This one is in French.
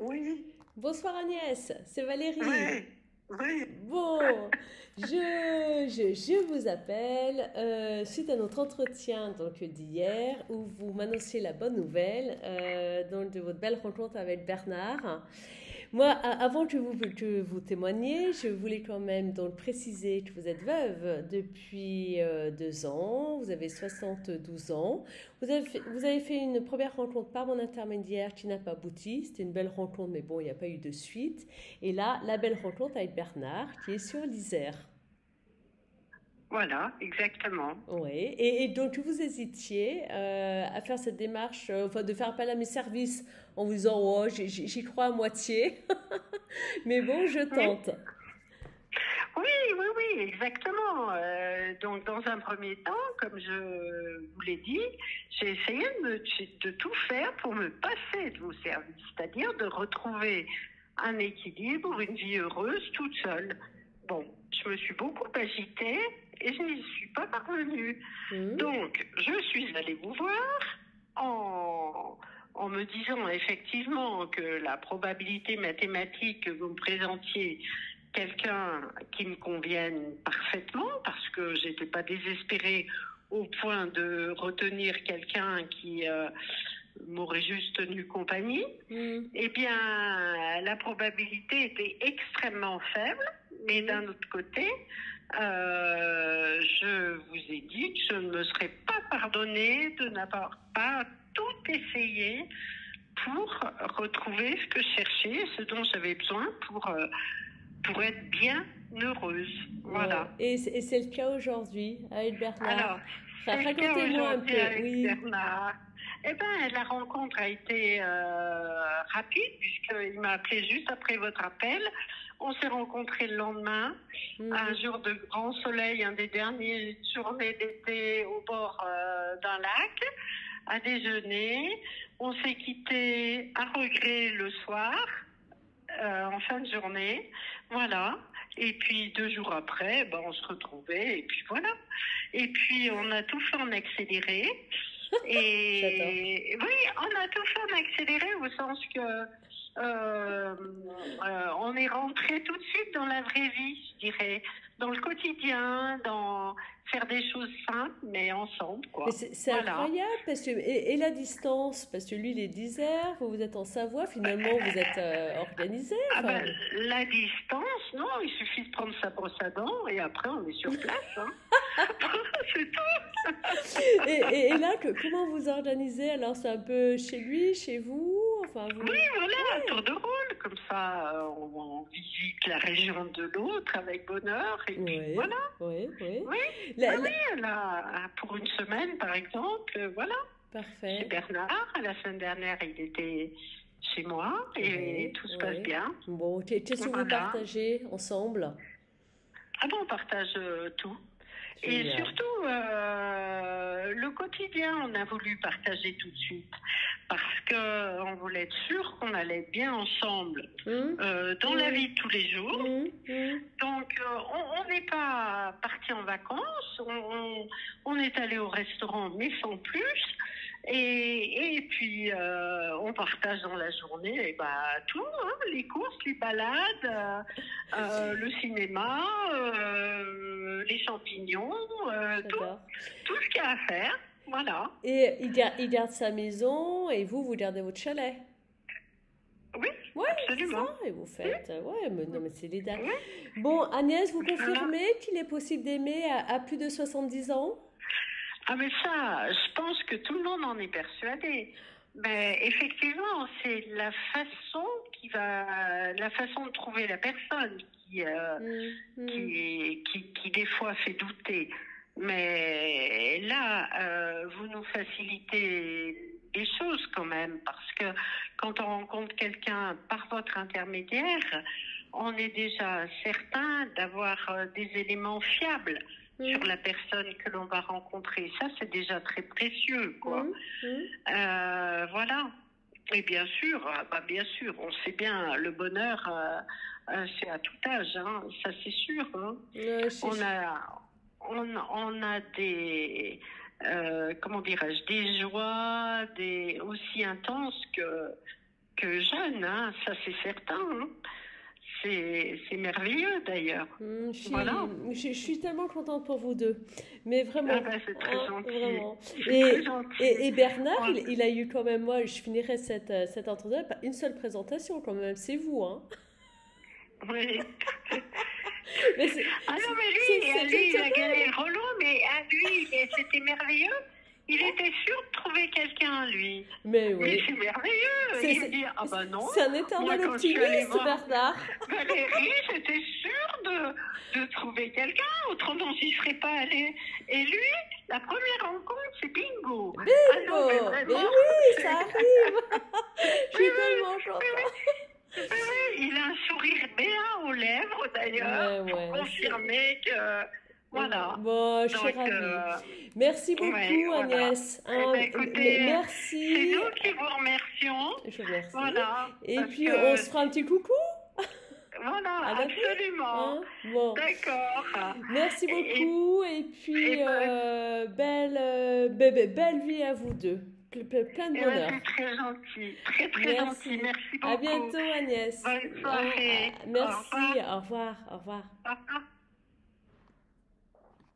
Oui, Bonsoir Agnès, c'est Valérie. oui, oui, Bon, je vous appelle suite à notre entretien d'hier où vous m'annonciez la bonne nouvelle de votre belle rencontre avec Bernard. Moi, avant que vous témoigniez, je voulais quand même donc préciser que vous êtes veuve depuis 2 ans, vous avez 72 ans, vous avez fait une première rencontre par mon intermédiaire qui n'a pas abouti, c'était une belle rencontre mais bon, il n'y a pas eu de suite. Et là, la belle rencontre avec Bernard qui est sur l'Isère. voilà, exactement. Oui, et donc vous hésitiez à faire cette démarche, enfin de faire appel à mes services en vous disant, oh, j'y crois à moitié, mais bon, je Oui, tente. oui, oui, oui, exactement. Donc, dans un premier temps, comme je vous l'ai dit, j'ai essayé de tout faire pour me passer de vos services, c'est-à-dire de retrouver un équilibre, une vie heureuse toute seule. Bon, je me suis beaucoup agitée et je n'y suis pas parvenue. Hmm. Donc, je suis allée vous voir en, en me disant effectivement que la probabilité mathématique que vous me présentiez quelqu'un qui me convienne parfaitement, parce que j'étais pas désespérée au point de retenir quelqu'un qui m'aurait juste tenu compagnie, Hmm. eh bien, la probabilité était extrêmement faible, mais d'un Hmm. autre côté, je vous ai dit que je ne me serais pas pardonné de n'avoir pas tout essayé pour retrouver ce que je cherchais, ce dont j'avais besoin pour être bien heureuse. Ouais. Voilà. Et c'est le cas aujourd'hui avec Bernard. Alors, c'est le cas Racontez-moi un aujourd'hui peu, avec oui. Bernard. Eh ben, la rencontre a été rapide puisqu'il m'a appelé juste après votre appel. On s'est rencontrés le lendemain, un Hmm. jour de grand soleil, un des dernières journées d'été au bord d'un lac, à déjeuner. On s'est quitté à regret le soir, en fin de journée. Voilà. Et puis 2 jours après, ben, on se retrouvait et puis voilà. Et puis on a tout fait en accéléré. J'adore. Et oui, on a tout fait en accéléré au sens que on est rentré tout de suite dans la vraie vie, je dirais, dans le quotidien, dans faire des choses simples mais ensemble, Mais quoi. c'est Voilà. incroyable parce que et la distance parce que lui il est d'Isère, vous êtes en Savoie, finalement vous êtes organisé. Ah Enfin, ben, la distance, non, il suffit de prendre sa brosse à dents et après on est sur place, hein. C'est tout. et là comment vous organisez? Alors c'est un peu chez lui, chez vous, enfin Oui, vous. voilà, un Ouais. tour de rôle, comme ça on visite la région de l'autre avec bonheur et puis Oui, voilà. oui, oui. Oui, La- oui, la- oui, là, pour une semaine par exemple, voilà. Chez Parfait. Bernard, la semaine dernière il était chez moi et Oui, tout se passe oui. bien. Bon, qu'est-ce que vous Voilà. partagez ensemble? Ah bon, on partage tout. Et Génial. surtout, le quotidien, on a voulu partager tout de suite parce que on voulait être sûr qu'on allait être bien ensemble Hum, dans la hum, vie de tous les jours. hum. Donc, on n'est pas parti en vacances, on est allé au restaurant, mais sans plus. Et puis, on partage dans la journée et bah, tout, hein, les courses, les balades, le cinéma, les champignons, J'adore. tout ce qu'il y a à faire. Voilà. Et il garde sa maison et vous gardez votre chalet. Oui, Ouais, c'est ça. absolument. Et vous faites. Ouais, mais non, mais c'est l'idéal. Oui, Bon, Agnès, vous voilà. confirmez qu'il est possible d'aimer à plus de 70 ans? Ah mais ça, je pense que tout le monde en est persuadé. Mais effectivement, c'est la façon de trouver la personne Hmm, hmm. qui des fois fait douter. Mais là, vous nous facilitez les choses quand même, parce que quand on rencontre quelqu'un par votre intermédiaire, on est déjà certain d'avoir des éléments fiables sur Hmm, la personne que l'on va rencontrer. Ça, c'est déjà très précieux, quoi. hmm, hmm. Voilà. Et bien sûr, on sait bien, le bonheur, c'est à tout âge, hein, ça c'est sûr. Hein. Ouais, On a, on a des, comment dirais-je, des joies, des aussi intenses que jeune, hein, ça c'est certain. Hein. C'est merveilleux d'ailleurs. Voilà. Je suis tellement contente pour vous deux. Mais vraiment. Ah ben, c'est très gentil. Vraiment. Très gentil. Et Bernard, Ouais. il a eu quand même, moi, je finirai cet entretien par une seule présentation quand même, c'est vous, hein. Oui. Mais Ah non, mais lui, il a gagné le rôle, mais lui, c'était merveilleux. Il était sûr de trouver quelqu'un, lui. Mais oui. Mais c'est merveilleux. Il me dit, ah ben non. C'est un éternel optimiste, Bernard. Valérie, j'étais sûre de trouver quelqu'un, autrement j'y serais pas allée. Et lui, la première rencontre, c'est bingo. Bingo. Ah non, mais Mais vraiment. oui, ça arrive. Je suis tellement contente. Oui, il a un sourire béat aux lèvres d'ailleurs, Ouais, pour confirmer que. Voilà. Bon, je suis Donc, ravie. Merci beaucoup, voilà. Agnès. Eh ben, écoutez, merci. C'est nous qui vous remercions. Je vous remercie. Voilà. Et parce puis, que- on se fera un petit coucou. Voilà, À bientôt. absolument. Hein, bon. D'accord. Merci beaucoup. Et puis, belle vie à vous deux. Plein de Eh ben, bonheur. c'est très gentil. Très, très gentil. Merci beaucoup. À bientôt, Agnès. Bonne soirée. Merci. Au revoir. Au revoir. Au revoir. Au revoir.